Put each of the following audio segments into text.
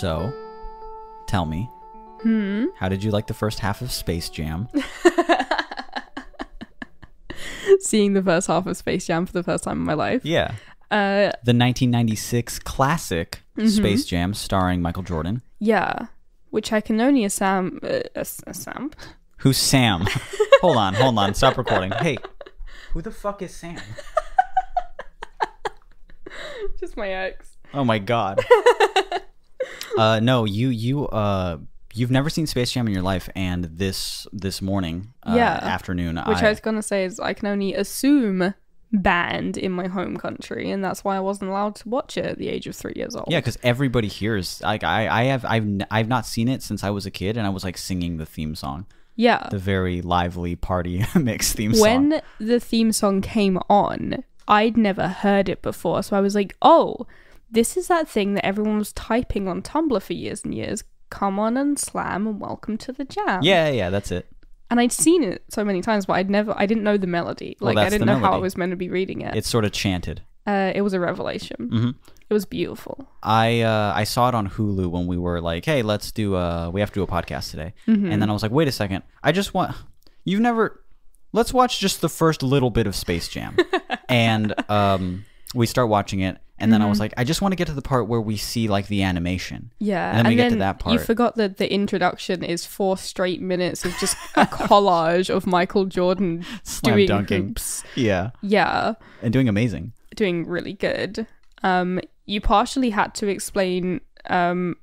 So, tell me, how did you like the first half of Space Jam? Seeing the first half of Space Jam for the first time in my life. Yeah. The 1996 classic Space Jam starring Michael Jordan. Yeah. Which I can only Sam. Who's Sam? Hold on. Stop recording. Hey, who the fuck is Sam? Just my ex. Oh my god. No, you've never seen Space Jam in your life, and this morning, afternoon, which I was gonna say is I can only assume banned in my home country, and that's why I wasn't allowed to watch it at the age of 3 years old. Yeah, because everybody here is like I've not seen it since I was a kid, and I was like singing the theme song. Yeah, the very lively party mix theme song. When the theme song came on, I'd never heard it before, so I was like, oh, this is that thing that everyone was typing on Tumblr for years and years. Come on and slam and welcome to the jam. Yeah, that's it. And I'd seen it so many times, but I didn't know the melody. Like, I didn't know how I was meant to be reading it. It's sort of chanted. It was a revelation. Mm-hmm. It was beautiful. I saw it on Hulu when we were like, hey, we have to do a podcast today. Mm-hmm. And then I was like, wait a second. Let's watch just the first little bit of Space Jam. And we start watching it. And then I was like, I just want to get to the part where we see like the animation. Yeah. And then we get to that part. You forgot that the introduction is 4 straight minutes of just a collage of Michael Jordan doing hoops. Yeah. Yeah. And doing amazing. Doing really good. You partially had to explain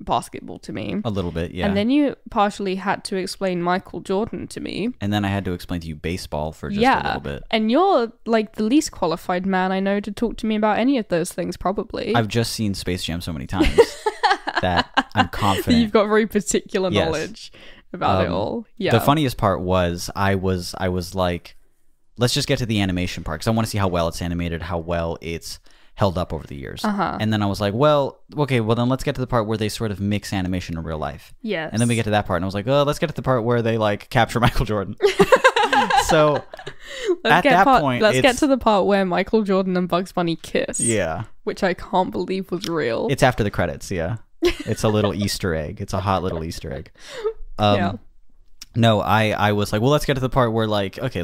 basketball to me. A little bit, yeah. And then you partially had to explain Michael Jordan to me. And then I had to explain to you baseball for just a little bit. And you're like the least qualified man I know to talk to me about any of those things, probably. I've just seen Space Jam so many times that I'm confident. You've got very particular knowledge about it all. Yeah. The funniest part was I was like, let's just get to the animation part because I want to see how well it's animated, how well it's held up over the years. And then I was like, well, then let's get to the part where they sort of mix animation and real life. Yes. And then we get to that part and I was like, oh, let's get to the part where they like capture Michael Jordan. So let's get to the part where Michael Jordan and Bugs Bunny kiss. Yeah. Which I can't believe was real. It's after the credits, yeah. It's a little Easter egg. It's a hot little Easter egg. Yeah. No, I was like, well, let's get to the part where like, okay,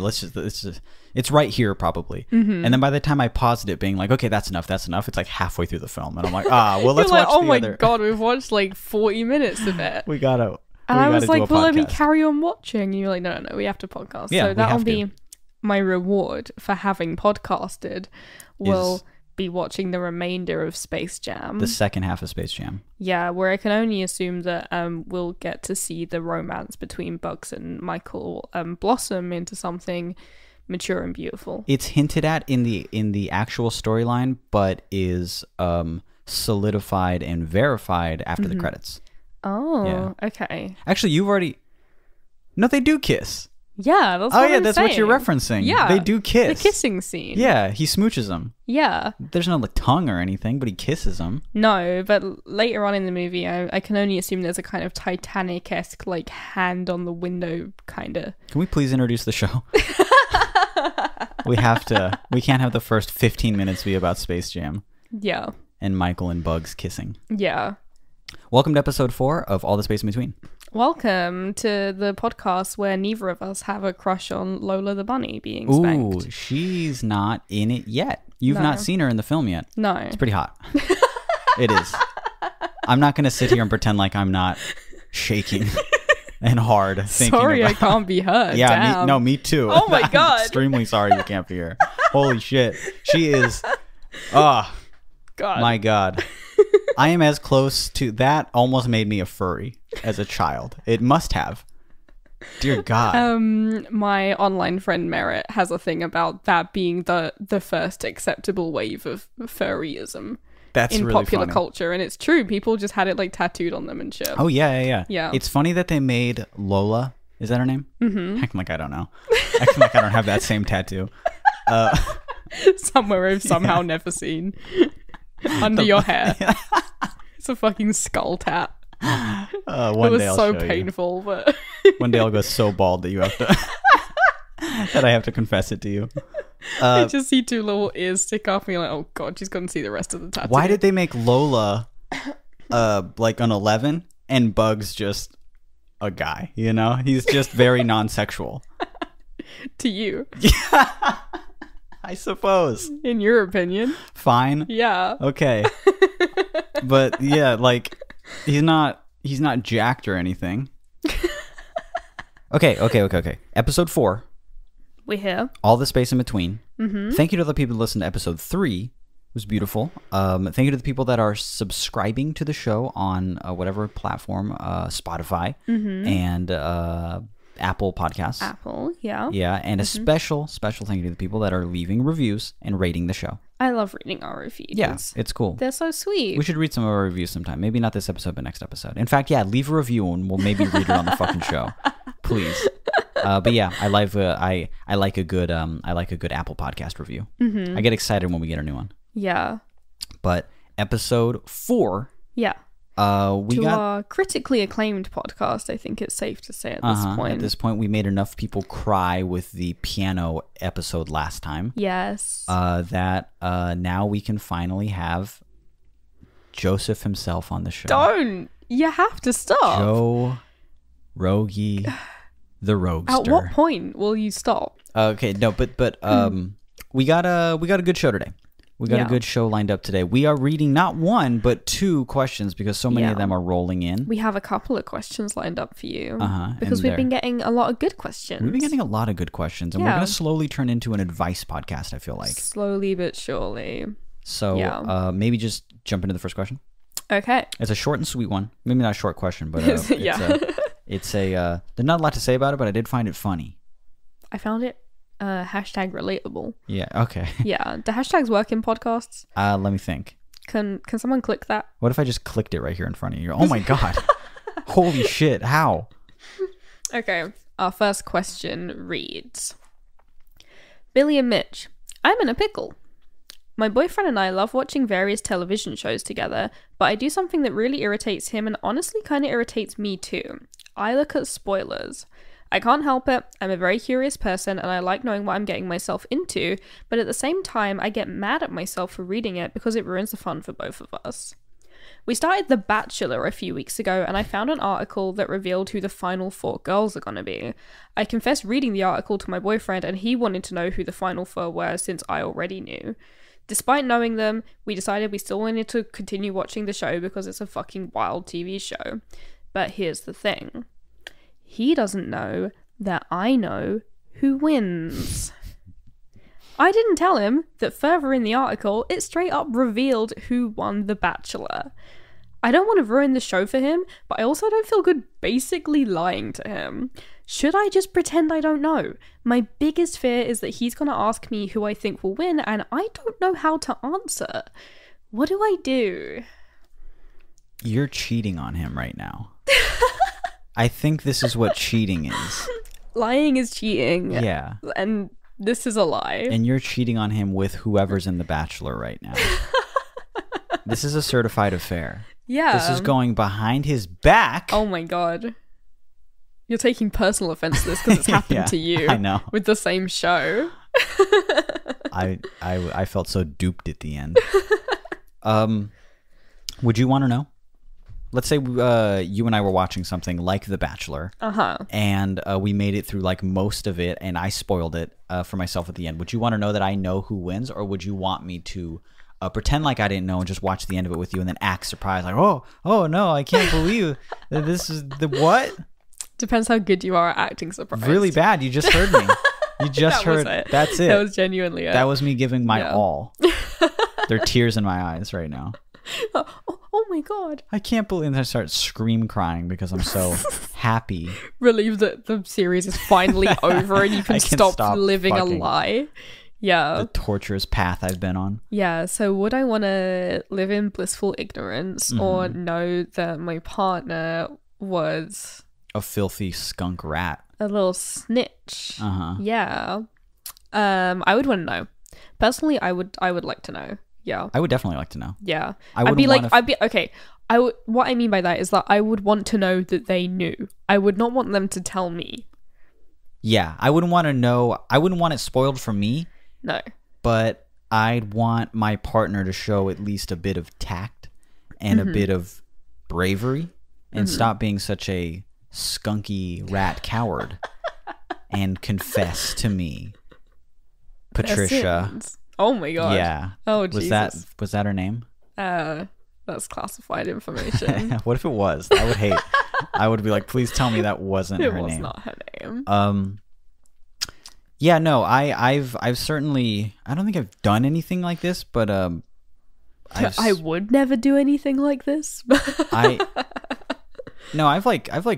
it's right here probably. Mm-hmm. And then by the time I paused it being like, okay, that's enough. It's like halfway through the film. And I'm like, well, let's watch the other. Oh my God, we've watched like 40 minutes of it. we gotta And I was like, well, let me carry on watching. And you're like, no, we have to podcast. Yeah, so that'll be my reward for having podcasted. We'll be watching the remainder of Space Jam. The second half of Space Jam. Yeah, where I can only assume that we'll get to see the romance between Bugs and Michael blossom into something mature and beautiful. It's hinted at in the actual storyline, but is solidified and verified after the credits. Oh, yeah. Okay. Actually, No, they do kiss. Yeah, that's what I'm saying. That's what you're referencing. Yeah. They do kiss. The kissing scene. Yeah, he smooches them. Yeah. There's no like tongue or anything, but he kisses them. No, but later on in the movie, I can only assume there's a kind of Titanic-esque like hand on the window kind of. Can we please introduce the show? We have to. We can't have the first 15 minutes be about Space Jam. Yeah. And Michael and Bugs kissing. Yeah. Welcome to episode 4 of All the Space in Between. Welcome to the podcast where neither of us have a crush on Lola the Bunny being spanked. Ooh, she's not in it yet. You've not seen her in the film yet. No. It's pretty hot. It is. I'm not going to sit here and pretend like I'm not shaking and hard. Sorry, I can't be her. Yeah, me too. Oh my God. I'm extremely sorry you can't be her. Holy shit. She is... God. My God. I am as close to... That almost made me a furry as a child. It must have. Dear God. My online friend Merritt has a thing about that being the first acceptable wave of furryism. That's in really popular funny. Culture, and it's true. People just had it like tattooed on them and shit. Oh yeah. It's funny that they made Lola. Is that her name? Mm-hmm. Acting like I don't know. Acting like I don't have that same tattoo. Somewhere I've somehow never seen. Under your hair. It's a fucking skull tat. One day I'll so show painful, you. But one day I'll go so bald that you have to that I have to confess it to you. I just see 2 little ears stick up and you're like, oh God, she's gonna see the rest of the tattoo. Why did they make Lola like an 11, and Bug's just a guy, you know? He's just very non-sexual. To you. Yeah, I suppose. In your opinion. Fine. Yeah. Okay. But yeah, like he's not jacked or anything. Okay. Episode 4. We're here. All the space in between. Mm-hmm. Thank you to the people who listened to episode 3. It was beautiful. Thank you to the people that are subscribing to the show on whatever platform, Spotify and Apple Podcasts. Apple, yeah. Yeah, and a special thank you to the people that are leaving reviews and rating the show. I love reading our reviews. Yeah, it's cool. They're so sweet. We should read some of our reviews sometime. Maybe not this episode, but next episode. In fact, yeah, leave a review and we'll maybe read it on the fucking show. Please. But yeah, I like a good Apple Podcast review. Mm-hmm. I get excited when we get a new one. Yeah. But episode 4. Yeah. We got our critically acclaimed podcast, I think it's safe to say at this point. At this point, we made enough people cry with the piano episode last time. Yes. That now we can finally have Joseph himself on the show. Don't! You have to stop. Joe Rogie, the Roguester. At what point will you stop? Okay, no, but we got a good show today. We got a good show lined up today. We are reading not 1, but 2 questions because so many of them are rolling in. We have a couple of questions lined up for you. Because we've been getting a lot of good questions. We've been getting a lot of good questions. And we're going to slowly turn into an advice podcast, I feel like. Slowly but surely. So maybe just jump into the first question. Okay. It's a short and sweet one. Maybe not a short question, but there's not a lot to say about it, but I did find it funny. I found it hashtag relatable. Yeah, okay. Yeah. Do hashtags work in podcasts? Let me think. Can someone click that? What if I just clicked it right here in front of you? Oh my god. Holy shit, how? Okay. Our first question reads, Billy and Mitch, I'm in a pickle. My boyfriend and I love watching various television shows together, but I do something that really irritates him and honestly kind of irritates me too. I look at spoilers. I can't help it. I'm a very curious person and I like knowing what I'm getting myself into, but at the same time, I get mad at myself for reading it because it ruins the fun for both of us. We started The Bachelor a few weeks ago and I found an article that revealed who the final 4 girls are going to be. I confessed reading the article to my boyfriend and he wanted to know who the final 4 were since I already knew. Despite knowing them, we decided we still wanted to continue watching the show because it's a fucking wild TV show. But here's the thing. He doesn't know that I know who wins. I didn't tell him that further in the article, it straight up revealed who won The Bachelor. I don't want to ruin the show for him, but I also don't feel good basically lying to him. Should I just pretend I don't know? My biggest fear is that he's going to ask me who I think will win, and I don't know how to answer. What do I do? You're cheating on him right now. I think this is what cheating is. Lying is cheating. Yeah. And this is a lie. And you're cheating on him with whoever's in The Bachelor right now. This is a certified affair. Yeah. This is going behind his back. Oh my god. You're taking personal offense to this because it's happened to you. I know. With the same show. I felt so duped at the end. Would you want to know? Let's say you and I were watching something like The Bachelor. And we made it through like most of it and I spoiled it for myself at the end. Would you want to know that I know who wins, or would you want me to pretend like I didn't know and just watch the end of it with you and then act surprised like, oh no, I can't believe that this is the what? Depends how good you are at acting surprised. Really bad. You just heard me. You just heard. That's it. That was genuinely it. That was me giving my all. There are tears in my eyes right now. Oh my god. I can't believe, and I start scream crying because I'm so happy. Relieved that the series is finally over and you can stop living a lie. Yeah. The torturous path I've been on. Yeah, so would I want to live in blissful ignorance or know that my partner was a filthy skunk rat? A little snitch. Yeah. I would want to know. Personally, I would like to know. Yeah. I would definitely like to know. Yeah. What I mean by that is that I would want to know that they knew. I would not want them to tell me. Yeah. I wouldn't want to know. I wouldn't want it spoiled for me. No. But I'd want my partner to show at least a bit of tact and a bit of bravery and stop being such a skunky rat coward and confess to me, Patricia. Oh my god. Yeah. Oh Jesus. Was that her name? That's classified information. What if it was? I would be like, please tell me that wasn't her name. It was not her name. Yeah, no, I've certainly, I don't think I've done anything like this, but I would never do anything like this. I've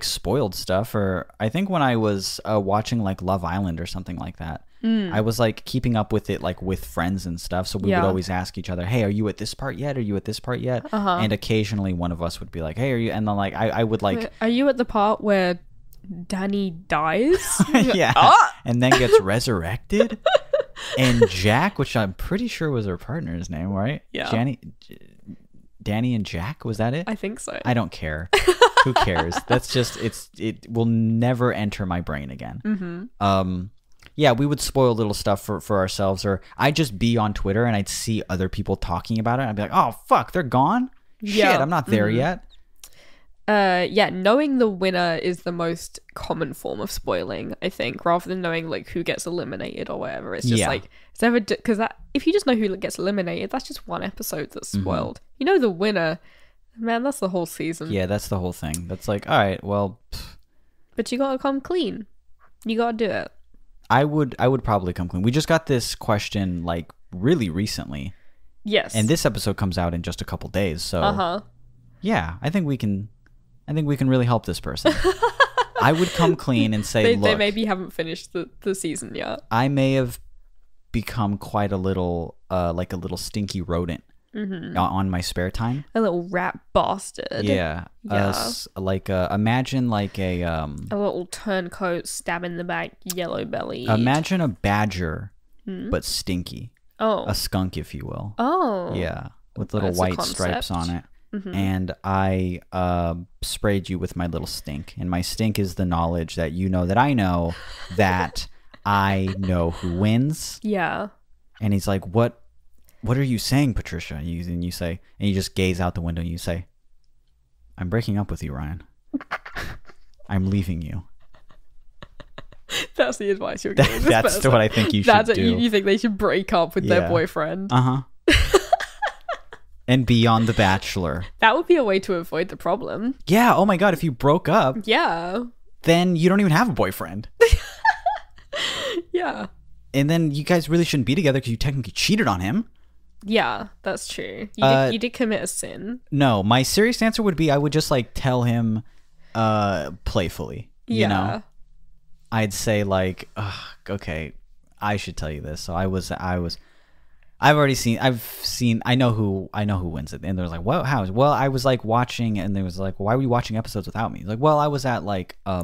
spoiled stuff, or I think when I was watching like Love Island or something like that, I was like keeping up with it like with friends and stuff, so we would always ask each other, hey, are you at this part yet? Are you at this part yet? And occasionally one of us would be like, hey, are you? And then like I would like, are you at the part where Danny dies? Yeah. And then gets resurrected? And Jack, which I'm pretty sure was her partner's name, right? Yeah. Danny and Jack, was that it? I think so. I don't care. Who cares? That's just, it will never enter my brain again. Yeah, we would spoil little stuff for ourselves, or I'd just be on Twitter and I'd see other people talking about it. I'd be like, oh, fuck, they're gone? Shit, I'm not there yet. Yeah, knowing the winner is the most common form of spoiling, I think, rather than knowing like who gets eliminated or whatever. It's just like, it's never, because if you just know who gets eliminated, that's just one episode that's spoiled. You know the winner, man, that's the whole season. Yeah, that's the whole thing. That's like, all right, well, but you gotta come clean. You gotta do it. I would probably come clean. We just got this question like really recently. Yes. And this episode comes out in just a couple days, so yeah, I think we can really help this person. I would come clean and say, look, they maybe haven't finished the season yet. I may have become quite a little like a little stinky rodent on my spare time. A little rat bastard. Yeah. Imagine like a little turncoat, stab in the back, yellow belly. Imagine a badger, but stinky. Oh. A skunk, if you will. Oh. Yeah. With little white stripes on it. And I sprayed you with my little stink. And my stink is the knowledge that you know that I know that I know who wins. Yeah. And he's like, what are you saying, Patricia? And you say, and you just gaze out the window and you say, I'm breaking up with you, Ryan. I'm leaving you. That's the advice you're giving. That's what I think you should do. You think they should break up with their boyfriend? And be on The Bachelor. That would be a way to avoid the problem. Yeah. Oh my God. If you broke up. Yeah. Then you don't even have a boyfriend. Yeah. And then you guys really shouldn't be together because you technically cheated on him. Yeah, that's true. You did commit a sin. No, my serious answer would be I would just like tell him playfully. You know? I'd say like, okay, I should tell you this. So I know who wins it. And they're like, what, how? Well, I was like watching, and they was like, well, why were you watching episodes without me? Like, well, I was at like, I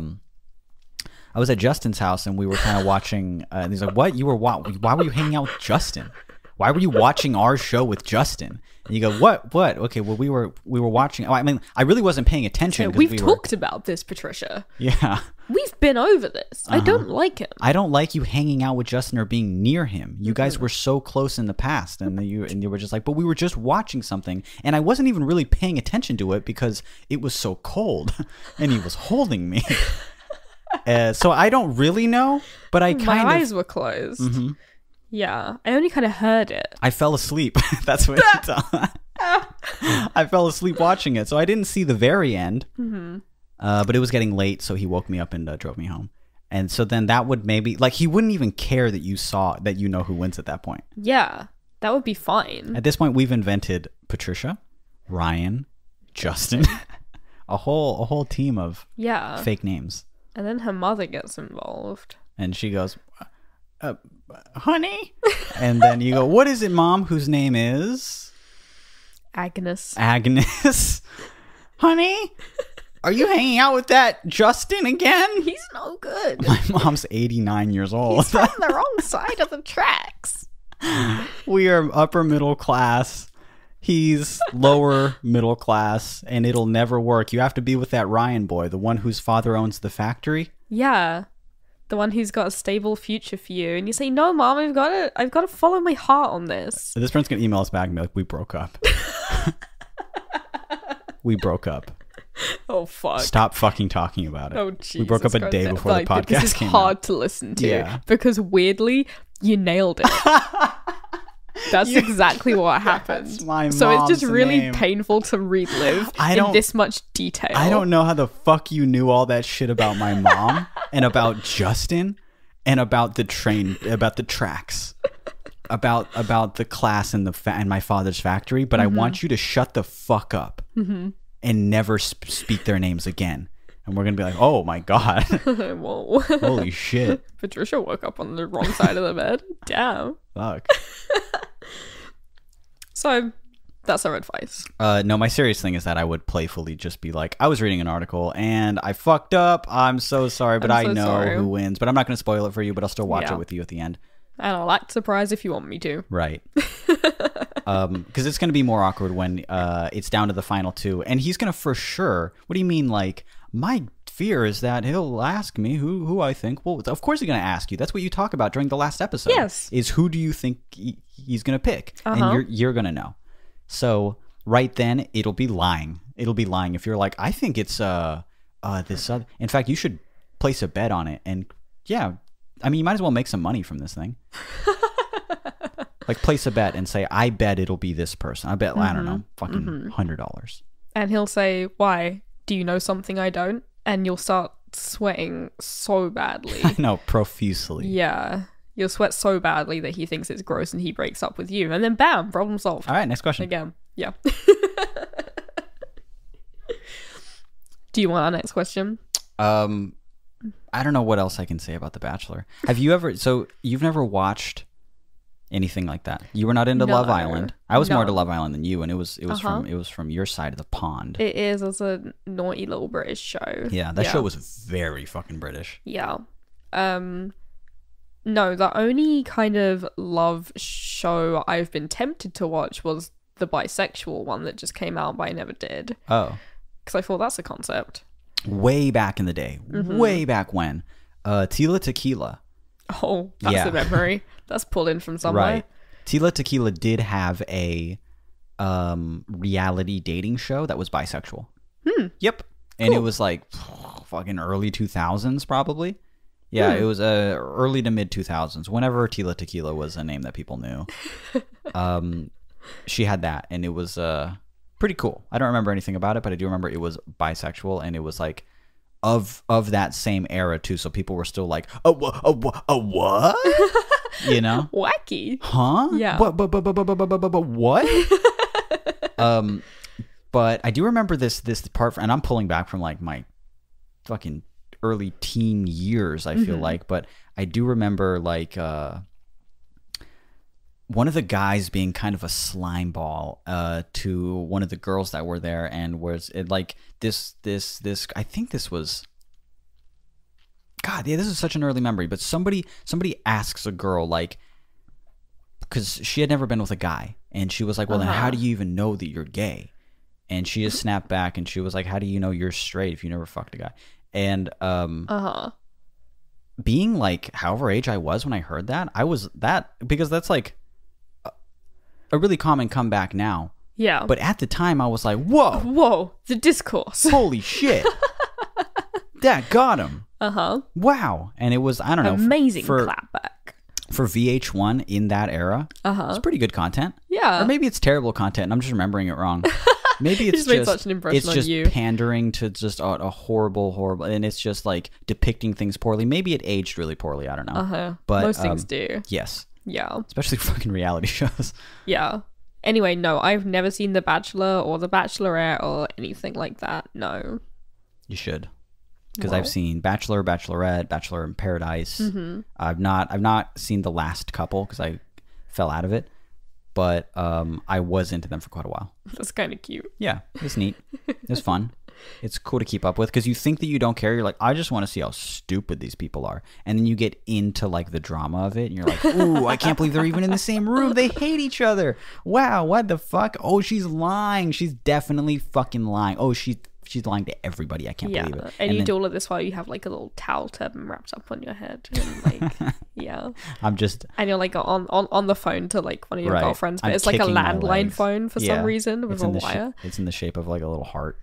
was at Justin's house and we were kind of watching, and he's like, what? Why were you hanging out with Justin? Why were you watching our show with Justin? And you go, what? Okay, well, we were watching. I mean, I really wasn't paying attention. We've talked about this, Patricia. Yeah. We've been over this. I don't like him. I don't like you hanging out with Justin or being near him. You guys were so close in the past, and you were just like, but we were just watching something, and I wasn't even really paying attention to it because it was so cold, and he was holding me. So I don't really know, but my eyes were closed. Yeah, I only kind of heard it. I fell asleep. That's what I fell asleep watching it, so I didn't see the very end. But it was getting late, so he woke me up and drove me home. And so then that would maybe, like, he wouldn't even care that you know who wins at that point. Yeah, that would be fine. At this point, we've invented Patricia, Ryan, Justin, a whole team of fake names. And then her mother gets involved. And she goes, honey? And then you go, what is it, Mom, whose name is? Agnes. Honey? Are you hanging out with that Justin again? He's no good. My mom's 89 years old. He's on the wrong side of the tracks. We are upper middle class. He's lower middle class, and it'll never work. You have to be with that Ryan boy, the one whose father owns the factory. Yeah. The one who's got a stable future for you. And you say, no, Mom, I've got to follow my heart on this. So this friend's going to email us back and be like, we broke up. We broke up. Oh fuck. Stop fucking talking about it. Oh Jesus. We broke up a day Christ. before the podcast This is came hard out. to listen to Yeah. because weirdly you nailed it. That's exactly what happened. That's my so it's just mom's really name. painful to relive in this much detail. I don't know how the fuck you knew all that shit about my mom and about Justin and about the train, about the tracks, about the class and and my father's factory. But I want you to shut the fuck up and never speak their names again. And we're gonna be like, oh my god, Whoa. holy shit, Patricia woke up on the wrong side of the bed. Damn. fuck. So that's our advice. No, my serious thing is that I would playfully just be like, I was reading an article and I fucked up. I'm so sorry, but I know who wins. But I'm not going to spoil it for you, but I'll still watch it with you at the end. And I'll act surprised if you want me to. Right. Because it's going to be more awkward when it's down to the final two. And he's going to for sure, what do you mean, like, my fear is that he'll ask me who I think. Well, of course he's going to ask you. That's what you talk about during the last episode. Yes. Is who do you think he's going to pick? And you're going to know. So right then, it'll be lying. It'll be lying if you're like, I think it's this other. In fact, you should place a bet on it. And yeah, I mean, you might as well make some money from this thing. Like place a bet and say, I bet it'll be this person. I bet, I don't know, fucking $100. And he'll say, why? Do you know something I don't? And you'll start sweating so badly. No, profusely. Yeah. You'll sweat so badly that he thinks it's gross and he breaks up with you. And then bam, problem solved. All right, next question. Again. Yeah. Do you want our next question? I don't know what else I can say about The Bachelor. Have you ever, so you've never watched anything like that? You were not into Love Island. I was more into Love Island than you, and it was from your side of the pond. It is. It's a naughty little British show. Yeah, that show was very fucking British. Yeah. No, the only kind of love show I've been tempted to watch was the bisexual one that just came out, but I never did. Oh. Because I thought that's a concept. Way back in the day. Way back when. Tila Tequila. Oh, that's a memory. That's pulled in from somewhere. Right. Tila Tequila did have a reality dating show that was bisexual. Yep. And it was like fucking early 2000s probably. Yeah, it was early to mid 2000s. Whenever Tila Tequila was a name that people knew. She had that, and it was pretty cool. I don't remember anything about it, but I do remember it was bisexual, and it was like of that same era too. So people were still like, a what? You know, wacky. Huh? Yeah. What? But I do remember this part, and I'm pulling back from like my fucking early teen years, I feel like, but I do remember like one of the guys being kind of a slime ball to one of the girls that were there, and was it like this I think this was, God, yeah, this is such an early memory, but somebody asks a girl, like, because she had never been with a guy, and she was like, well, then how do you even know that you're gay? And she just snapped back, and she was like, how do you know you're straight if you never fucked a guy? And being like however age I was when I heard that, I was that, because that's like a really common comeback now. Yeah. But at the time I was like, whoa, the discourse. holy shit. That got him. Wow. And it was, I don't know, amazing clapback. For VH1 in that era, it's pretty good content. Yeah. Or maybe it's terrible content and I'm just remembering it wrong. Maybe it's made such an impression it's just on you. Pandering to just a horrible, and it's just like depicting things poorly. Maybe it aged really poorly. I don't know. But most things do. Yes. Yeah. Especially fucking reality shows. Yeah. Anyway, no, I've never seen The Bachelor or The Bachelorette or anything like that. No. You should. Because I've seen Bachelor, Bachelorette, Bachelor in Paradise. I've not seen the last couple because I fell out of it. But I was into them for quite a while. That's kind of cute. Yeah, it's neat. It's fun. It's cool to keep up with because you think that you don't care. You're like, I just want to see how stupid these people are. And then you get into like the drama of it. And you're like, ooh, I can't believe they're even in the same room. They hate each other. Wow, what the fuck? Oh, she's lying. She's definitely fucking lying. Oh, she's lying to everybody. I can't believe it. And you do all of this while you have like a little towel turban wrapped up on your head. And like, yeah. And you're like on the phone to like one of your girlfriends. But it's like a landline phone for some reason with a wire. It's in the shape of like a little heart.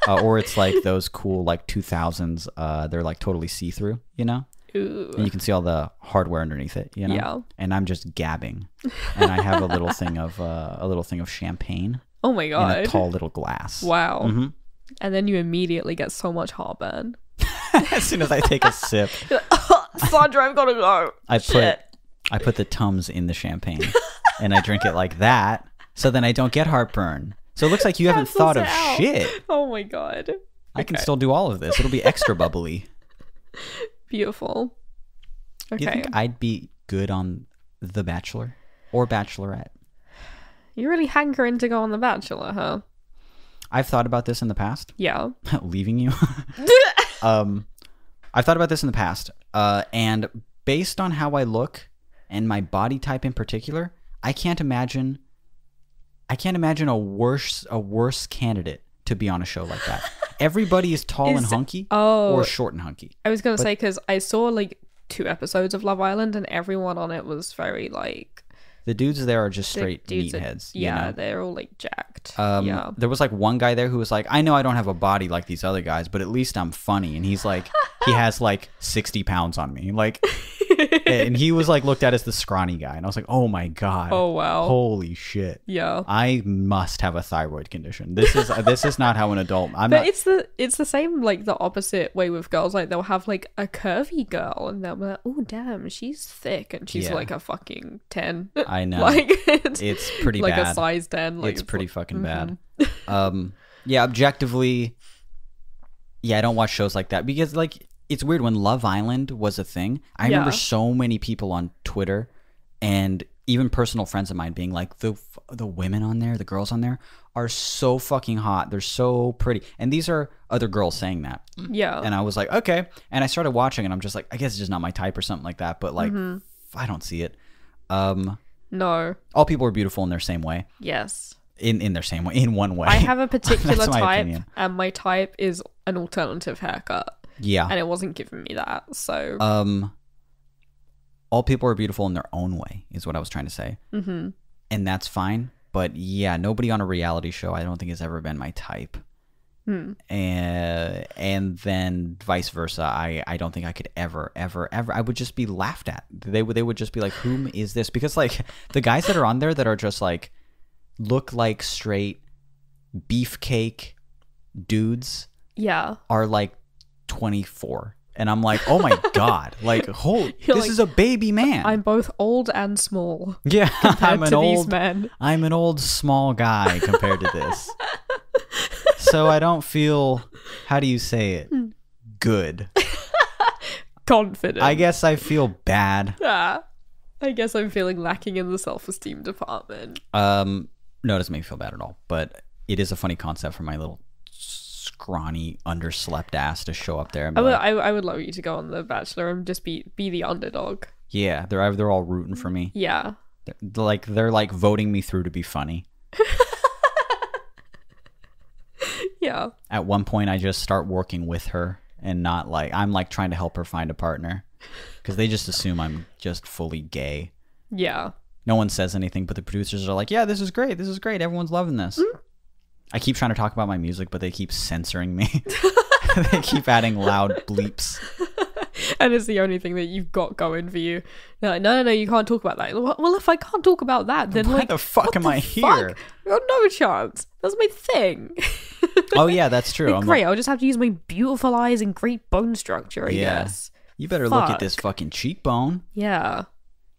Or it's like those cool like 2000s. They're like totally see-through, you know. Ooh. And you can see all the hardware underneath it, you know. Yeah. And I'm just gabbing, and I have a little thing of champagne. Oh my god! In a tall little glass. Wow. Mm-hmm. And then you immediately get so much heartburn. As soon as I take a sip, You're like, oh, Sandra, I've got to go. I put the Tums in the champagne, and I drink it like that, so then I don't get heartburn. So it looks like you haven't thought of shit. Oh my god! I can still do all of this. It'll be extra bubbly. Beautiful. Okay. Do you think I'd be good on The Bachelor or Bachelorette? You're really hankering to go on The Bachelor, huh? I've thought about this in the past. Yeah. Leaving you. I've thought about this in the past, and based on how I look and my body type in particular, I can't imagine a worse candidate to be on a show like that. Everybody is tall and hunky or short and hunky. I was going to say, because I saw like 2 episodes of Love Island and everyone on it was very like... The dudes there are just straight meatheads. Yeah, you know? they're all like jacked. Yeah. There was like one guy there who was like, I know I don't have a body like these other guys, but at least I'm funny. And he's like, he has like 60 pounds on me. Like, and he was like looked at as the scrawny guy. And I was like, oh my God. Oh, wow. Holy shit. Yeah. I must have a thyroid condition. This is not how an adult. It's the same, like the opposite way with girls. Like they'll have like a curvy girl and they'll be like, oh damn, she's thick. And she's like a fucking 10. I know. Like it's pretty like bad. Like a size 10. Like it's pretty fucking bad. Yeah, objectively, yeah, I don't watch shows like that because like it's weird. When Love Island was a thing, I remember so many people on Twitter and even personal friends of mine being like, the women on there, the girls on there are so fucking hot. They're so pretty. And these are other girls saying that. Yeah. And I was like, okay. And I started watching and I'm just like, I guess it's just not my type or something like that. But like, I don't see it. No. All people are beautiful in their same way. Yes. In their same way. In one way. I have a particular type opinion. and my type is an alternative haircut. Yeah. And it wasn't giving me that. So all people are beautiful in their own way is what I was trying to say. Mm-hmm. And that's fine. But yeah, nobody on a reality show I don't think has ever been my type. And then vice versa. I don't think I could ever I would just be laughed at. They would just be like, whom is this? Because like the guys that are on there that are just like look like straight beefcake dudes are like 24. And I'm like, oh my God, like, this is a baby man. I'm both old and small. Yeah, these men. I'm an old small guy compared to this. So I don't feel, how do you say it? Good. Confident. I guess I feel bad. Yeah. I guess I'm feeling lacking in the self-esteem department. No, it doesn't make me feel bad at all. But it is a funny concept for my little scrawny, underslept ass to show up there. And I would love you to go on The Bachelor and just be the underdog. Yeah, they're all rooting for me. Yeah. They're like voting me through to be funny. Yeah. At one point, I just start working with her and not like I'm like trying to help her find a partner because they just assume I'm just fully gay. Yeah. No one says anything, but the producers are like, "Yeah, this is great. This is great. Everyone's loving this." I keep trying to talk about my music, but they keep censoring me. They keep adding loud bleeps. And it's the only thing that you've got going for you. They're like, no, you can't talk about that. Well, if I can't talk about that, then why the fuck am I here? I got no chance. That's my thing. Oh yeah, that's true. Like, great, I'll just have to use my beautiful eyes and great bone structure, I guess. You better look at this fucking cheekbone. Yeah.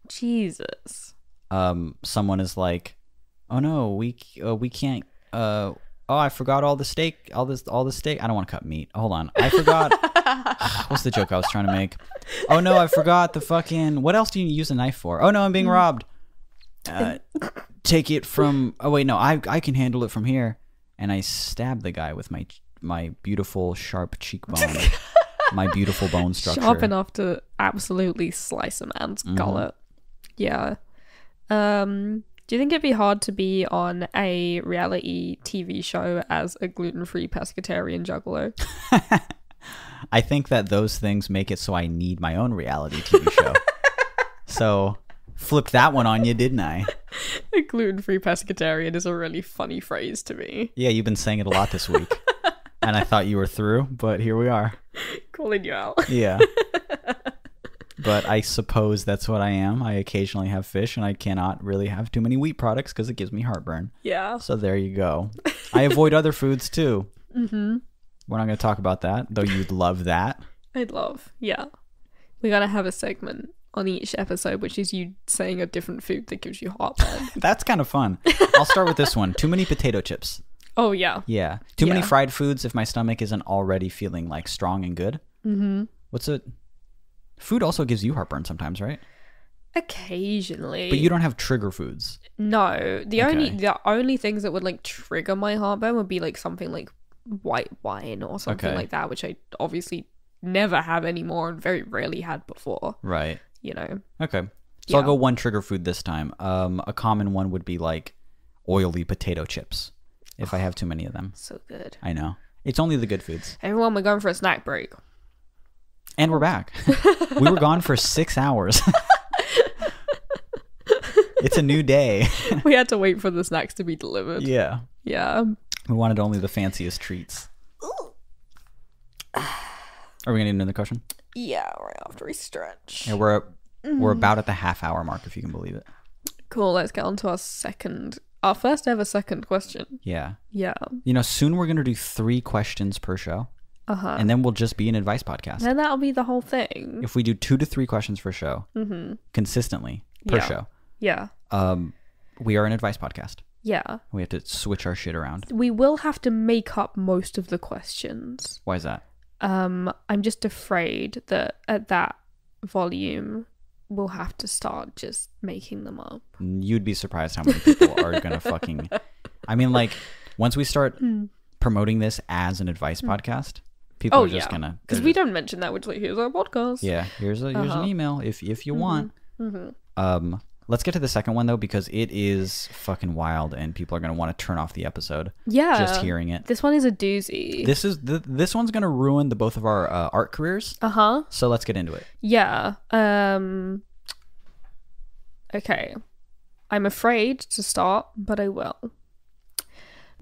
Jesus. Someone is like, oh no, we can't. Oh, I forgot all the steak. All the steak. I don't want to cut meat. Hold on, I forgot. What's the joke I was trying to make? Oh no, I forgot the fucking. What else do you use a knife for? Oh no, I'm being robbed. Take it from. Oh wait, no, I can handle it from here. And I stab the guy with my beautiful sharp cheekbone, my beautiful bone structure, sharp enough to absolutely slice a man's gullet. Yeah. Do you think it'd be hard to be on a reality TV show as a gluten-free pescatarian juggalo? I think that those things make it so I need my own reality TV show. So, flipped that one on you, didn't I? A gluten-free pescatarian is a really funny phrase to me. Yeah, you've been saying it a lot this week. And I thought you were through, but here we are. Calling you out. Yeah. But I suppose that's what I am. I occasionally have fish, and I cannot really have too many wheat products because it gives me heartburn. Yeah. So there you go. I avoid other foods too. Mm-hmm. We're not going to talk about that, though you'd love that. I'd love, yeah. We're going to have a segment on each episode, which is you saying a different food that gives you heartburn. That's kind of fun. I'll start with this one. Too many potato chips. Oh, yeah. Yeah. Too many fried foods if my stomach isn't already feeling like strong and good. Mm-hmm. What's it? Food also gives you heartburn sometimes, right? Occasionally. But you don't have trigger foods. No. The only things that would like trigger my heartburn would be like something like white wine or something like that, which I obviously never have anymore and very rarely had before. Right. You know. Okay. So I'll go one trigger food this time. A common one would be like oily potato chips if I have too many of them. So good. I know. It's only the good foods. Everyone, we're going for a snack break. And we're back. We were gone for 6 hours. It's a new day. We had to wait for the snacks to be delivered. Yeah. Yeah. We wanted only the fanciest treats. Are we going to do another question? Yeah, right after we stretch. Yeah, we're about at the half-hour mark, if you can believe it. Cool, let's get on to our first ever second question. Yeah. Yeah. You know, soon we're going to do 3 questions per show. Uh-huh. And then we'll just be an advice podcast. Then that'll be the whole thing. If we do 2 to 3 questions per show, consistently per show. Yeah. We are an advice podcast. Yeah. We have to switch our shit around. We will have to make up most of the questions. Why is that? I'm just afraid that at that volume, we'll have to start just making them up. You'd be surprised how many people are going to fucking... I mean, like, once we start promoting this as an advice podcast, people are just going to... Because we don't mention that, which like, here's our podcast. Yeah, here's an email if you want. Mm-hmm. Let's get to the second one, though, because it is fucking wild, and people are going to want to turn off the episode. Yeah. Just hearing it. This one is a doozy. This one's going to ruin both of our art careers. Uh-huh. So let's get into it. Yeah. Okay. I'm afraid to start, but I will.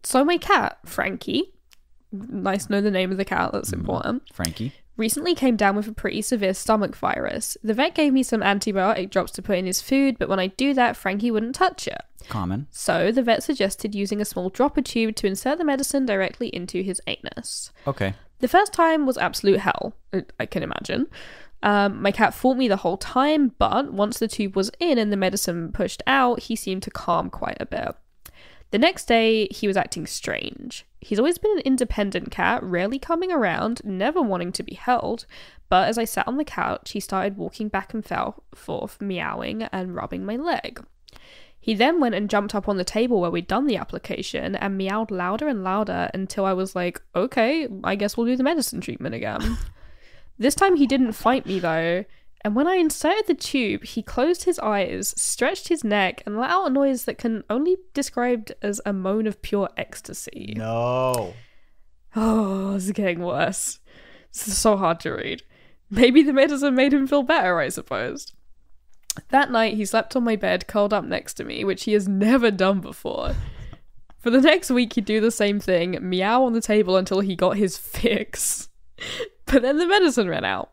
So my cat, Frankie, nice to know the name of the cat, that's important. Frankie. Recently came down with a pretty severe stomach virus. The vet gave me some antibiotic drops to put in his food, but when I do that, Frankie wouldn't touch it. Common. So the vet suggested using a small dropper tube to insert the medicine directly into his anus. Okay. The first time was absolute hell, I can imagine. My cat fought me the whole time, but once the tube was in and the medicine pushed out, he seemed to calm quite a bit. The next day, he was acting strange. He's always been an independent cat, rarely coming around, never wanting to be held, but as I sat on the couch, he started walking back and forth, meowing and rubbing my leg. He then went and jumped up on the table where we'd done the application and meowed louder and louder until I was like, okay, I guess we'll do the medicine treatment again. This time he didn't fight me though, and when I inserted the tube, he closed his eyes, stretched his neck, and let out a noise that can only be described as a moan of pure ecstasy. No. Oh, this is getting worse. This is so hard to read. Maybe the medicine made him feel better, I suppose. That night, he slept on my bed, curled up next to me, which he has never done before. For the next week, he'd do the same thing, meow on the table until he got his fix. But then the medicine ran out.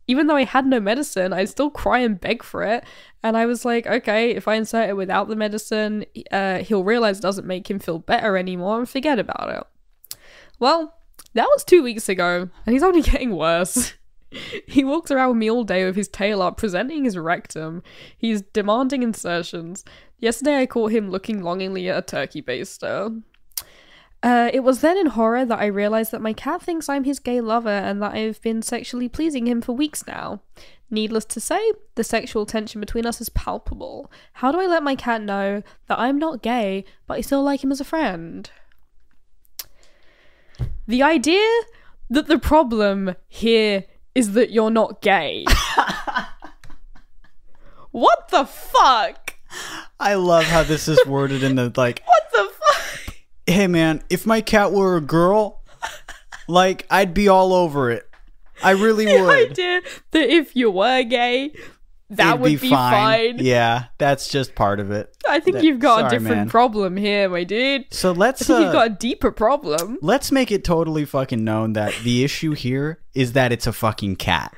Even though I had no medicine, I'd still cry and beg for it. And I was like, okay, if I insert it without the medicine, he'll realize it doesn't make him feel better anymore and forget about it. Well, that was 2 weeks ago, and he's only getting worse. He walks around with me all day with his tail up, presenting his rectum. He's demanding insertions. Yesterday I caught him looking longingly at a turkey baster. It was then in horror that I realized that my cat thinks I'm his gay lover and that I've been sexually pleasing him for weeks now. Needless to say, the sexual tension between us is palpable. How do I let my cat know that I'm not gay, but I still like him as a friend? The idea that the problem here is that you're not gay. What the fuck? I love how this is worded in the like... What the fuck? Hey man, if my cat were a girl, like, I'd be all over it. I really would. The idea that if you were gay, that would be fine. Yeah, that's just part of it. I think you've got a different problem here, my dude. So let's... I think you've got a deeper problem. Let's make it totally fucking known that the issue here is that it's a fucking cat.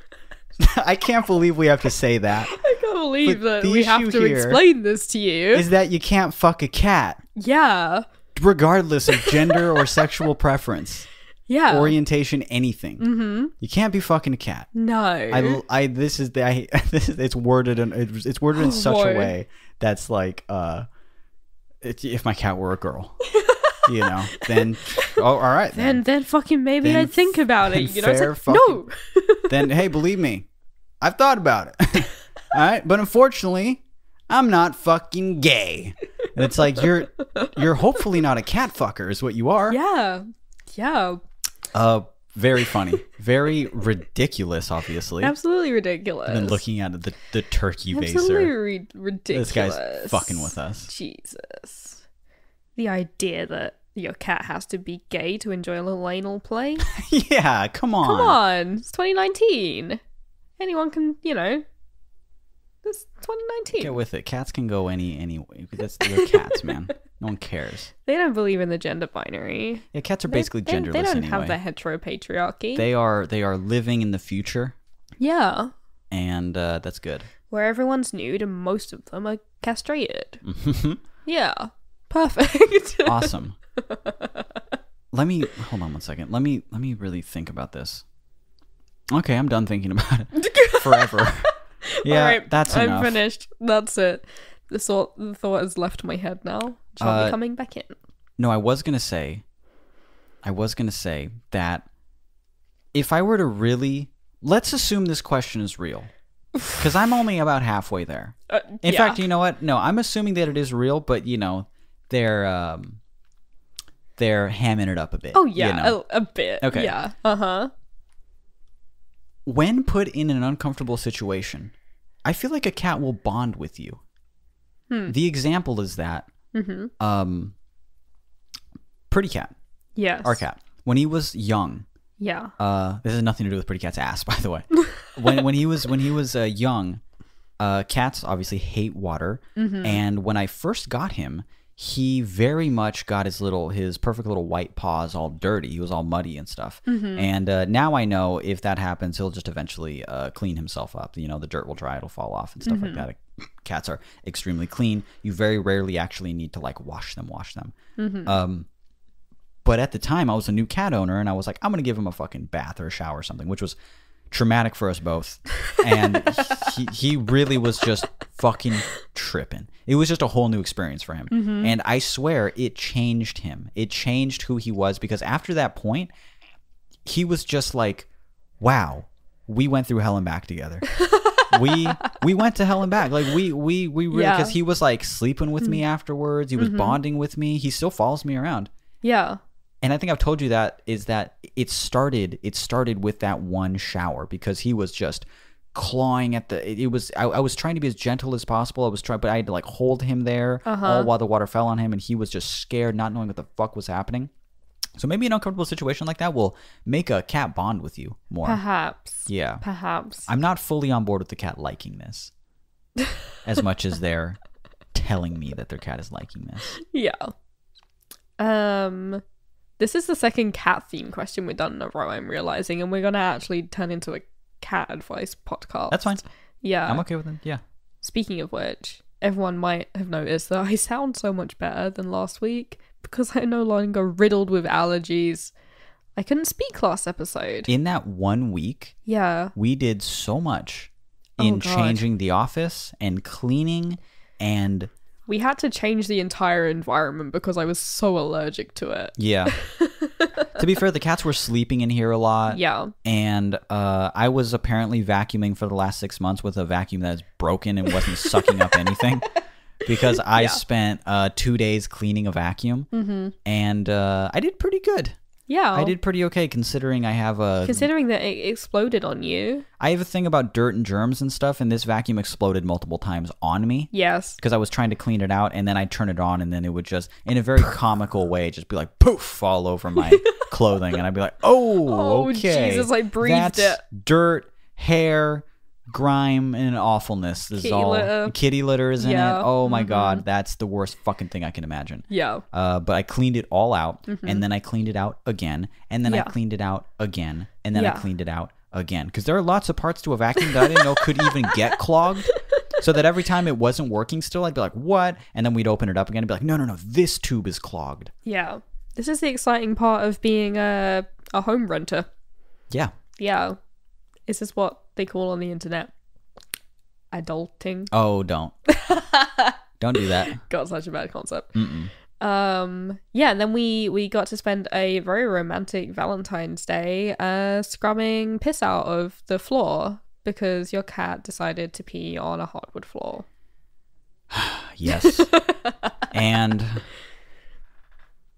I can't believe we have to say that. I can't believe that we have to explain this to you. Is that you can't fuck a cat. Yeah. Regardless of gender or sexual preference. Yeah. Orientation, anything. Mm-hmm. You can't be fucking a cat. No. It's worded in such a way that's like, if my cat were a girl, you know, then all right. Then fucking maybe I'd think about it. You know, no. Then hey, believe me, I've thought about it. All right, but unfortunately, I'm not fucking gay. And it's like you're hopefully not a cat fucker, is what you are. Yeah. Yeah. Very funny. Very ridiculous, obviously. Absolutely ridiculous. I've been looking at the turkey baser. Absolutely ridiculous. This guy's fucking with us. Jesus. The idea that your cat has to be gay to enjoy a little anal play? Yeah, come on. Come on. It's 2019. Anyone can, you know. It's 2019. Get with it. Cats can go any way. They're cats, man. No one cares. They don't believe in the gender binary. Yeah, cats are basically genderless They don't anyway. have the heteropatriarchy. They are living in the future. Yeah. And that's good. Where everyone's nude and most of them are castrated. Yeah. Perfect. Awesome. Hold on one second. Let me really think about this. Okay, I'm done thinking about it. Forever. Yeah, right, that's enough. I'm finished. That's it. The thought has left my head now. Shall be coming back in. No, I was gonna say that if I were to really, let's assume this question is real, because I'm only about halfway there. In fact, you know what? No, I'm assuming that it is real, but you know, they're hamming it up a bit. Oh yeah, you know? a bit. Okay. Yeah. When put in an uncomfortable situation, I feel like a cat will bond with you. The example is that Pretty Cat. Yes. Our cat. When he was young. Yeah. This has nothing to do with Pretty Cat's ass, by the way. when he was young, cats obviously hate water. And when I first got him, he very much got his perfect little white paws all dirty. He was all muddy and stuff. And now I know if that happens, he'll just eventually clean himself up. You know, the dirt will dry, it'll fall off and stuff like that. Cats are extremely clean. You very rarely actually need to like wash them. But at the time, I was a new cat owner, and I was like, I'm gonna give him a fucking bath or a shower or something, which was traumatic for us both. And he really was just fucking tripping. It was just a whole new experience for him. And I swear it changed him. It changed who he was, because after that point, he was just like, wow, we went through hell and back together. we went to hell and back. Like we really, because he was like sleeping with me afterwards. He was bonding with me. He still follows me around. Yeah. And I think I've told you that it started with that one shower, because he was just clawing at I was trying to be as gentle as possible. But I had to like hold him there all while the water fell on him, and he was just scared, not knowing what the fuck was happening. So maybe an uncomfortable situation like that will make a cat bond with you more. Perhaps. Yeah. Perhaps. I'm not fully on board with the cat liking this as much as they're telling me that their cat is liking this. Yeah. This is the second cat theme question we've done in a row, I'm realizing, and we're going to actually turn into a cat advice podcast. That's fine. Yeah. I'm okay with it. Yeah. Speaking of which, everyone might have noticed that I sound so much better than last week because I'm no longer riddled with allergies. I couldn't speak last episode. In that 1 week, we did so much in changing the office and cleaning, and we had to change the entire environment because I was so allergic to it. Yeah. To be fair, the cats were sleeping in here a lot. Yeah. And I was apparently vacuuming for the last 6 months with a vacuum that is broken and wasn't sucking up anything. Because I spent 2 days cleaning a vacuum. And I did pretty good. Yeah. I did pretty okay considering I have a... Considering that it exploded on you. I have a thing about dirt and germs and stuff, and this vacuum exploded multiple times on me. Yes. Because I was trying to clean it out, and then I'd turn it on, and then it would just, in a very comical way, just be like, poof, all over my clothing. And I'd be like, oh, okay. Jesus, I breathed That's dirt, hair, grime and awfulness. This is all litter. Kitty litter is in Yeah. it. Oh my god, that's the worst fucking thing I can imagine. Yeah. But I cleaned it all out, and then I cleaned it out again, and then I cleaned it out again, and then I cleaned it out again. Because there are lots of parts to a vacuum that I didn't know could even get clogged. So that every time it wasn't working still, I'd be like, what? And then we'd open it up again and be like, no, this tube is clogged. Yeah. This is the exciting part of being a home renter. Yeah. Yeah. Is this what they call on the internet adulting? Oh, don't. Don't do that. God, such a bad concept. Yeah, and then we got to spend a very romantic Valentine's Day scrubbing piss out of the floor because your cat decided to pee on a hardwood floor. Yes. And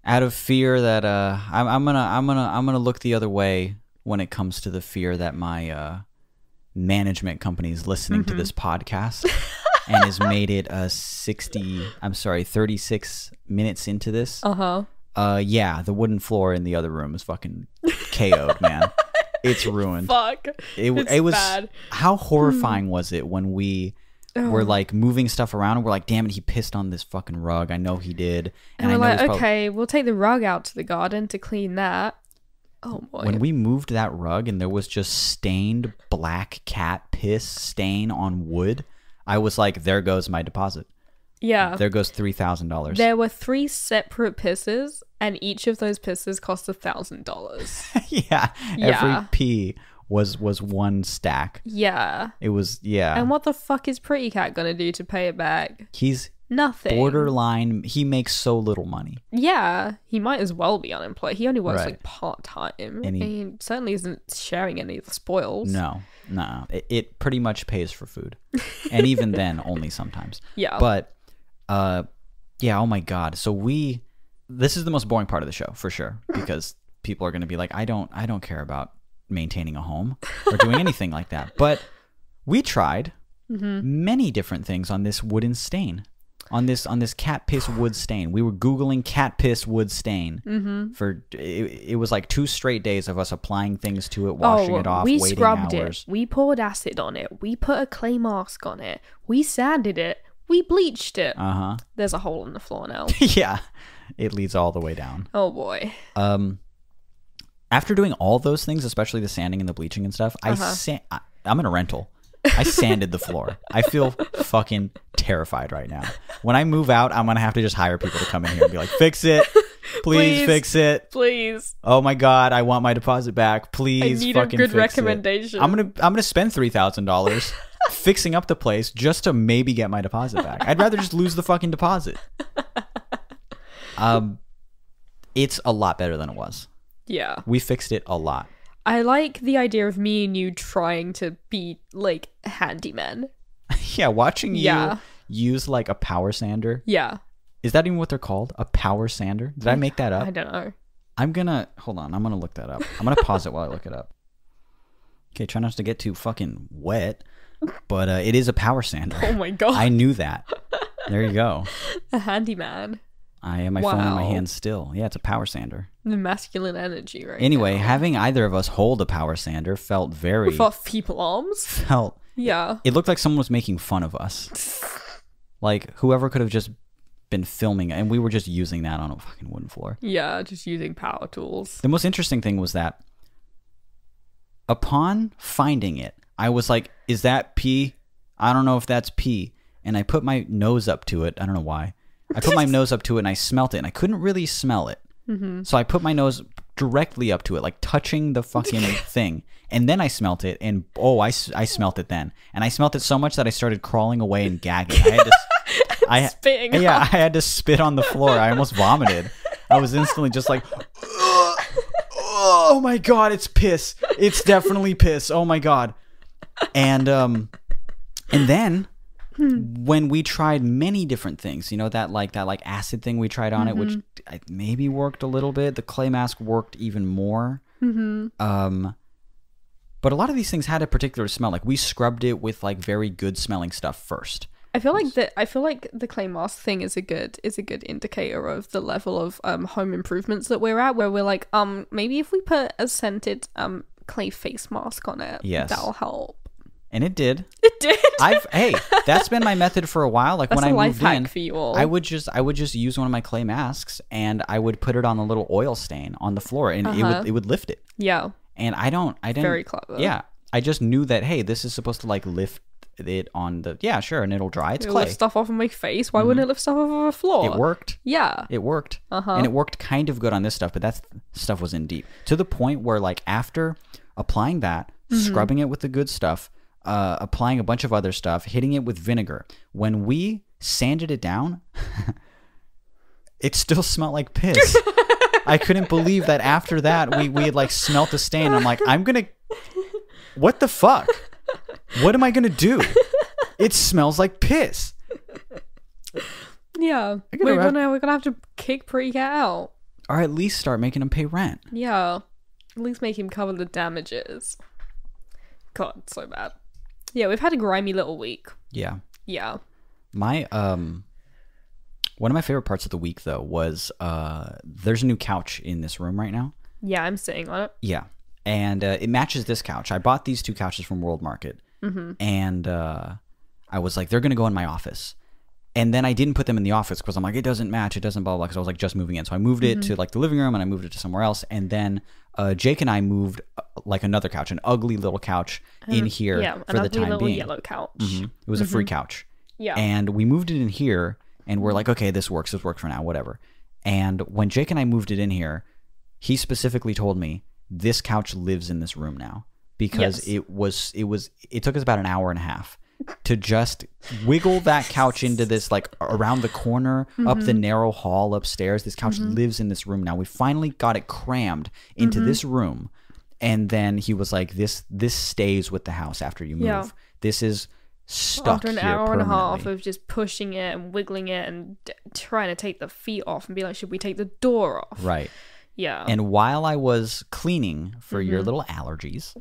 out of fear that I'm gonna look the other way when it comes to the fear that my management company is listening to this podcast and has made it 36 minutes into this. Yeah, the wooden floor in the other room is fucking KO'd, man. It's ruined. Fuck. It was bad. How horrifying was it when we were like moving stuff around and we're like, damn it, he pissed on this fucking rug. I know he did. And we're like, okay, we'll take the rug out to the garden to clean that. Oh boy. When we moved that rug and there was just stained black cat piss stain on wood, I was like, there goes my deposit. Yeah. There goes $3,000. There were 3 separate pisses, and each of those pisses cost $1,000. Yeah. Every pee was one stack. Yeah. It was, yeah. And what the fuck is Pretty Cat gonna do to pay it back? He's nothing. Borderline. He makes so little money. Yeah. He might as well be unemployed. He only works like part-time. And he certainly isn't sharing any of the spoils. No. It pretty much pays for food. And even then, only sometimes. Yeah. But, yeah, oh my God. So this is the most boring part of the show, for sure. Because people are going to be like, I don't care about maintaining a home or doing anything like that. But we tried many different things on this wooden stain. On this cat piss wood stain. We were Googling cat piss wood stain for it was like 2 straight days of us applying things to it, washing it off, we waiting scrubbed hours. It. We poured acid on it. We put a clay mask on it. We sanded it. We bleached it. There's a hole in the floor now. Yeah. It leads all the way down. Oh boy. After doing all those things, especially the sanding and the bleaching and stuff, I'm in a rental. I sanded the floor. I feel fucking terrified right now. When I move out, I'm going to have to just hire people to come in here and be like, fix it. Please fix it. Please. Oh my God, I want my deposit back. Please I need fucking a good fix recommendation. it. I'm gonna spend $3,000 fixing up the place just to maybe get my deposit back. I'd rather just lose the fucking deposit. It's a lot better than it was. Yeah. We fixed it a lot. I like the idea of me and you trying to be like handymen. Yeah, watching you use like a power sander. Yeah. Is that even what they're called? A power sander? Did I make that up? I don't know. Hold on, I'm gonna look that up. I'm gonna pause it while I look it up. Okay, try not to get too fucking wet, but it is a power sander. Oh my God. I knew that. There you go. A handyman. I have my phone in my hand still. Yeah, it's a power sander. The masculine energy, right? Anyway, having either of us hold a power sander felt very... With our feeble arms? Yeah. It looked like someone was making fun of us. Like, whoever could have just been filming, and we were just using that on a fucking wooden floor. Yeah, just using power tools. The most interesting thing was that upon finding it, I was like, is that pee? I don't know if that's pee. And I put my nose up to it. I don't know why. I put my nose up to it and I smelt it, and I couldn't really smell it. So I put my nose directly up to it, like touching the fucking thing. And then I smelt it, and I smelt it then. And I smelt it so much that I started crawling away and gagging. I had to I had to spit on the floor. I almost vomited. I was instantly just like, oh my God, it's piss. It's definitely piss. Oh my God. And then when we tried many different things, you know, that acid thing we tried on it, which maybe worked a little bit. The clay mask worked even more. But a lot of these things had a particular smell. Like, we scrubbed it with like very good smelling stuff first. I feel like the clay mask thing is a good indicator of the level of home improvements that we're at, where we're like, maybe if we put a scented clay face mask on it, that'll help. And it did. It did. Hey, that's been my method for a while. Like That's when I a moved life hack in, for you all. I would just use one of my clay masks and I would put it on a little oil stain on the floor, and it would lift it. Yeah. And I didn't. Very clever. Yeah, I just knew that, hey, this is supposed to like lift it on the, yeah, sure, and it'll dry. It's It'll clay. lift stuff off of my face. Why wouldn't it lift stuff off of a floor? It worked. Yeah. It worked. And it worked kind of good on this stuff, but that stuff was in deep. To the point where, like, after applying that, scrubbing it with the good stuff, applying a bunch of other stuff, hitting it with vinegar, when we sanded it down, it still smelled like piss. I couldn't believe that after that, we had, like, smelt the stain. I'm like, what the fuck? What am I going to do? It smells like piss. Yeah. We're gonna have to kick Pre-Cat out. Or at least start making him pay rent. Yeah. At least make him cover the damages. God, so bad. Yeah, we've had a grimy little week. Yeah. Yeah. My one of my favorite parts of the week though was there's a new couch in this room right now. Yeah, I'm sitting on it. Yeah. And it matches this couch. I bought these 2 couches from World Market. And I was like, they're going to go in my office. And then I didn't put them in the office because I'm like, it doesn't match. It doesn't blah, blah, because I was like just moving in. So I moved it to like the living room and I moved it to somewhere else. And then Jake and I moved like another couch, an ugly little couch in here for the time being. Yellow couch. It was a free couch. Yeah. And we moved it in here and we're like, okay, this works for now, whatever. And when Jake and I moved it in here, he specifically told me this couch lives in this room now because it took us about an hour and a half to just wiggle that couch into this, like around the corner, up the narrow hall upstairs. This couch lives in this room now. We finally got it crammed into this room. And then he was like, this stays with the house after you move. Yeah. This is stuck after here an hour and a half permanently. of just pushing it and wiggling it and trying to take the feet off and be like, should we take the door off? Right. Yeah. And while I was cleaning for your little allergies,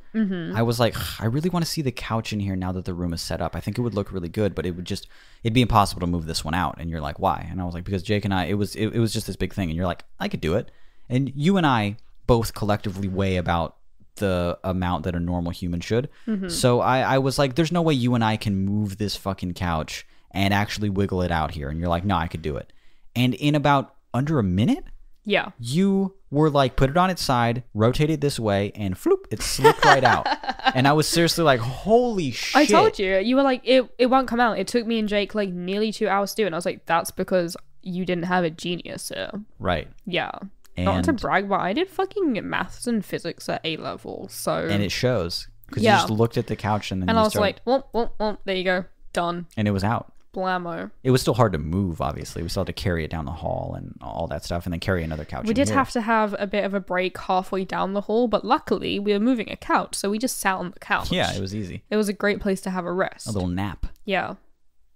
I was like, I really want to see the couch in here now that the room is set up. I think it would look really good, but it'd be impossible to move this one out. And you're like, why? And I was like, because Jake and I, it was just this big thing. And you're like, I could do it. And you and I both collectively weigh about the amount that a normal human should. So I was like, there's no way you and I can move this fucking couch and actually wiggle it out here. And you're like, no, I could do it. And in about under a minute, yeah, you were like, put it on its side, rotate it this way, and floop, it slipped right out. And I was seriously like, holy shit. I told you. You were like, it won't come out. It took me and Jake like nearly 2 hours to do it. And I was like, that's because you didn't have a genius, sir. Right. Yeah. And not to brag, but I did fucking maths and physics at A level, so... And it shows. Because you just looked at the couch and then and you I was started... like, womp, there you go. Done. And it was out. Blammo. It was still hard to move, obviously. We still had to carry it down the hall and all that stuff, and then carry another couch. We did have to have a bit of a break halfway down the hall, but luckily we were moving a couch, so we just sat on the couch. Yeah, it was easy. It was a great place to have a rest. A little nap. Yeah.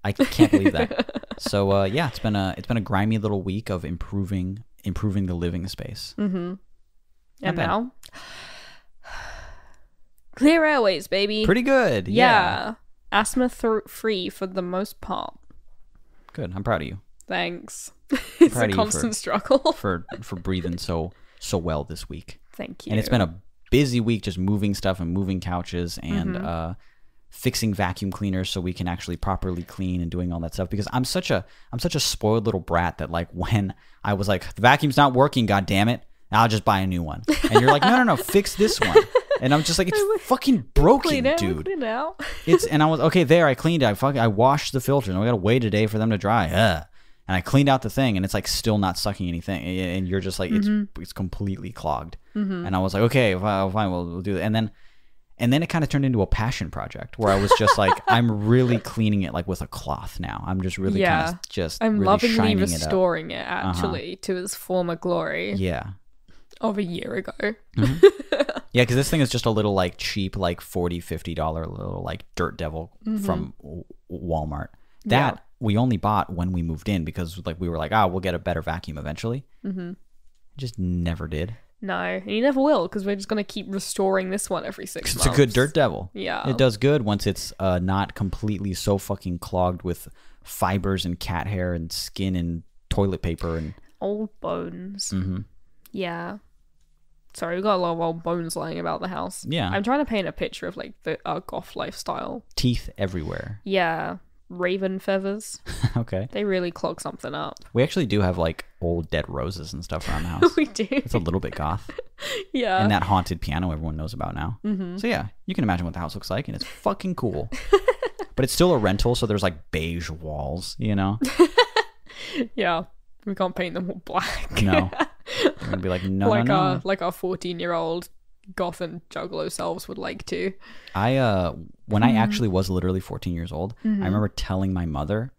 I can't believe that. So yeah, it's been a grimy little week of improving the living space. And now, clear airways, baby. Pretty good. Yeah. Asthma free for the most part. Good. I'm proud of you. Thanks. It's a Proud of you constant struggle for breathing so well this week. Thank you. And it's been a busy week, just moving stuff and moving couches and fixing vacuum cleaners so we can actually properly clean and doing all that stuff, because I'm such a spoiled little brat that, like, when I was like, the vacuum's not working, god damn it, I'll just buy a new one. And you're like, no, fix this one. And I'm just like, it's fucking broken, dude. Clean it out. And I was okay there. I cleaned it. I washed the filters. And we gotta wait a day for them to dry. And I cleaned out the thing, and it's like still not sucking anything. And you're just like, it's completely clogged. And I was like, okay, fine, we'll do that. And then it kind of turned into a passion project where I was just like, I'm really cleaning it like with a cloth now. I'm just really kind of just I'm really lovingly shining restoring it actually to its former glory. Yeah. Of a year ago. Yeah, because this thing is just a little like cheap, like $40-$50 little like dirt devil from Walmart that we only bought when we moved in because like we were like, we'll get a better vacuum eventually. Just never did. No, and you never will, because we're just going to keep restoring this one every 6 months. It's a good dirt devil. Yeah. It does good once it's not completely so fucking clogged with fibers and cat hair and skin and toilet paper and... Old bones. Yeah. Sorry, we got a lot of old bones lying about the house. Yeah. I'm trying to paint a picture of like the goth lifestyle. Teeth everywhere. Yeah. Raven feathers. Okay. They really clog something up. We actually do have like old dead roses and stuff around the house. We do. It's a little bit goth. Yeah. And that haunted piano everyone knows about now. So yeah, you can imagine what the house looks like, and it's fucking cool. But it's still a rental, so there's like beige walls, you know? Yeah. We can't paint them all black. No. They're gonna be like, no, like no. Like our 14-year-old goth and juggalo selves would like to. When I actually was literally 14 years old, I remember telling my mother,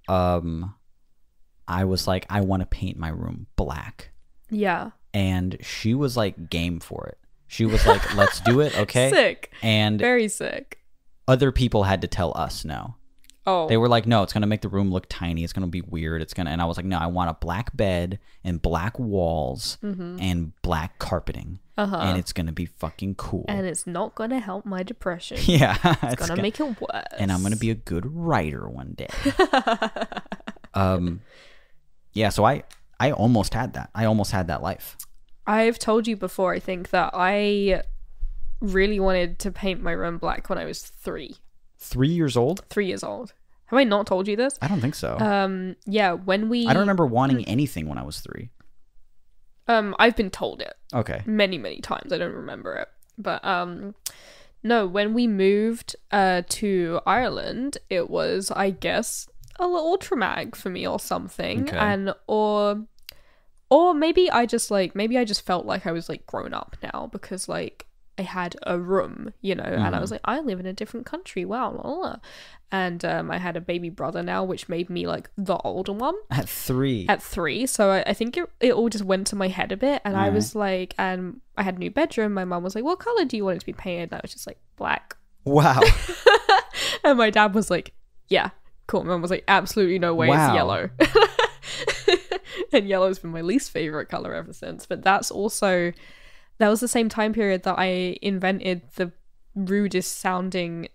I was like, I want to paint my room black. Yeah. And she was like game for it. She was like, let's do it, okay? Sick. And very sick. Other people had to tell us no. Oh. They were like, no, it's going to make the room look tiny. It's going to be weird. And I was like, no, I want a black bed and black walls and black carpeting. And it's going to be fucking cool. And it's not going to help my depression. Yeah. It's going to make it worse. And I'm going to be a good writer one day. Yeah, so I almost had that. I almost had that life. I've told you before, I think, that I really wanted to paint my room black when I was 3. 3 years old? 3 years old. Have I not told you this? I don't think so. Yeah, when we... I don't remember wanting anything when I was 3. I've been told it. Okay. Many, many times. I don't remember it. But, no, when we moved to Ireland, it was, I guess, a little traumatic for me or something. Okay. And, or maybe I just felt like I was, like, grown up now because, like, I had a room, you know, and I was like, I live in a different country. Wow. Blah, blah. And I had a baby brother now, which made me like the older one. At 3. At 3. So I think it all just went to my head a bit. And I was like, and I had a new bedroom. My mum was like, what color do you want it to be painted? And I was just like, black. Wow. And my dad was like, yeah, cool. My mum was like, absolutely no way. Wow. It's yellow. And yellow's been my least favorite color ever since. But that was the same time period that I invented the rudest sounding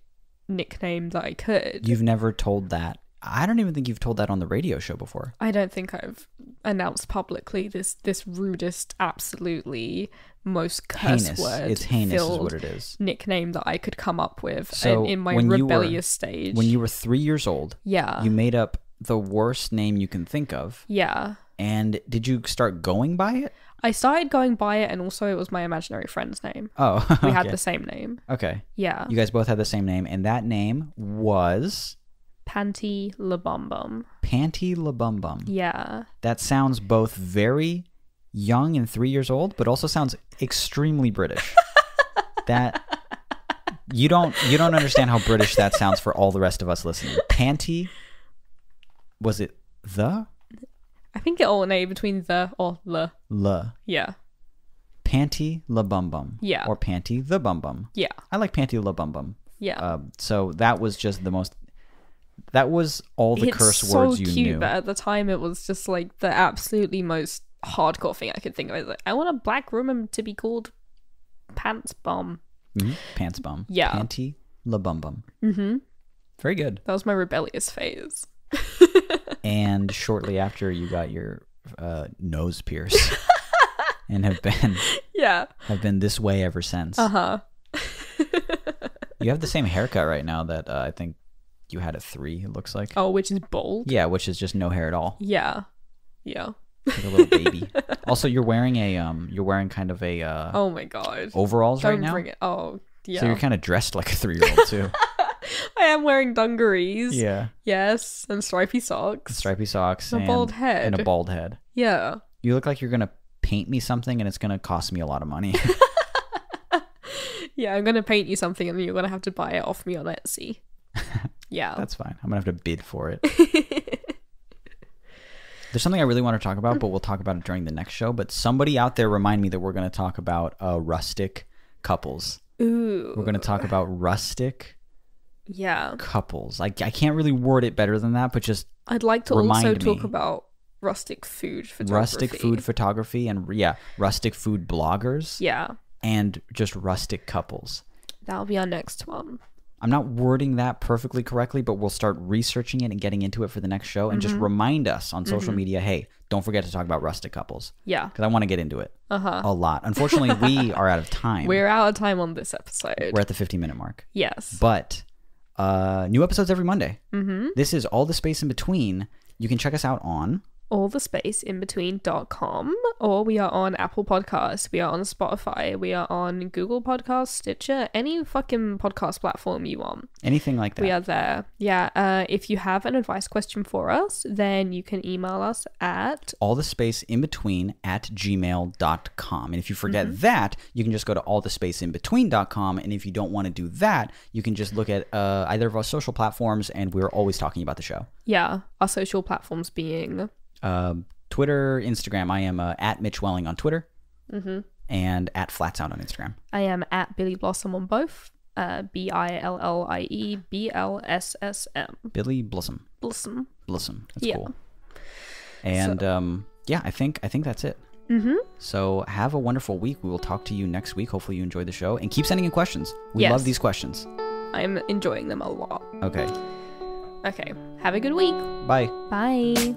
nickname that I could. You've never told that. I don't even think you've told that on the radio show before. I don't think I've announced publicly this rudest, absolutely most curse heinous. word. It's heinous is what it is. Nickname that I could come up with So in my when rebellious stage. When you were 3 years old, yeah, you made up the worst name you can think of. Yeah. And did you start going by it? I started going by it, and also it was my imaginary friend's name. Oh, we had the same name. Okay. Yeah. You guys both had the same name, and that name was Panty La Bum Bum. Panty La Bum Bum. Yeah. That sounds both very young and 3 years old, but also sounds extremely British. That you don't understand how British that sounds for all the rest of us listening. Panty. Was it the? I think it alternated between the or le. Le. Yeah. Panty La Bum Bum. Yeah. Or Panty the Bum Bum. Yeah. I like Panty La Bum Bum. Yeah. So that was just the most. That was all the curse words you knew. It's so cute, but at the time it was just like the absolutely most hardcore thing I could think of. Like, I want a black room to be called Pants Bum. Mm-hmm. Pants Bum. Yeah. Panty La Bum Bum. Mm-hmm. Very good. That was my rebellious phase. And shortly after, you got your nose pierced, and have been this way ever since. Uh-huh. You have the same haircut right now that I think you had at 3. It looks like. Oh, which is bald. Yeah, which is just no hair at all. Yeah. Yeah. Like a little baby. Also, you're wearing kind of a oh my god, overalls Don't right now. bring it. Oh yeah. So you're kind of dressed like a 3-year-old too. I am wearing dungarees. Yeah. Yes, and stripy socks. Stripy socks and a bald head. And a bald head. Yeah. You look like you're gonna paint me something, and it's gonna cost me a lot of money. Yeah, I'm gonna paint you something, and you're gonna have to buy it off me on Etsy. Yeah. That's fine. I'm gonna have to bid for it. There's something I really want to talk about, but we'll talk about it during the next show. But somebody out there remind me that we're going to talk about rustic couples. Ooh. We're going to talk about rustic couples. I can't really word it better than that, but just I'd like to also talk about rustic food photography. Rustic food photography and, rustic food bloggers. Yeah. And just rustic couples. That'll be our next one. I'm not wording that perfectly correctly, but we'll start researching it and getting into it for the next show, and just remind us on social media, hey, don't forget to talk about rustic couples. Yeah. Because I want to get into it a lot. Unfortunately, we are out of time. We're out of time on this episode. We're at the 15-minute mark. Yes. But new episodes every Monday. This is All the Space in Between. You can check us out on allthespaceinbetween.com, or we are on Apple Podcasts, we are on Spotify, we are on Google Podcasts, Stitcher, any fucking podcast platform you want. Anything like that. We are there. Yeah. If you have an advice question for us, then you can email us at allthespaceinbetween@gmail.com. And if you forget that, you can just go to allthespaceinbetween.com. And if you don't want to do that, you can just look at either of our social platforms, and we're always talking about the show. Yeah. Our social platforms being Twitter, Instagram. I am at Mitch Welling on Twitter, and at Flats Out on Instagram. I am at Billy Blossom on both. BILLIEBLSSM. Billy Blossom. Blossom. That's cool. And I think that's it. So have a wonderful week. We will talk to you next week. Hopefully you enjoyed the show, and keep sending in questions. We love these questions. I'm enjoying them a lot. Okay. Have a good week. Bye. Bye.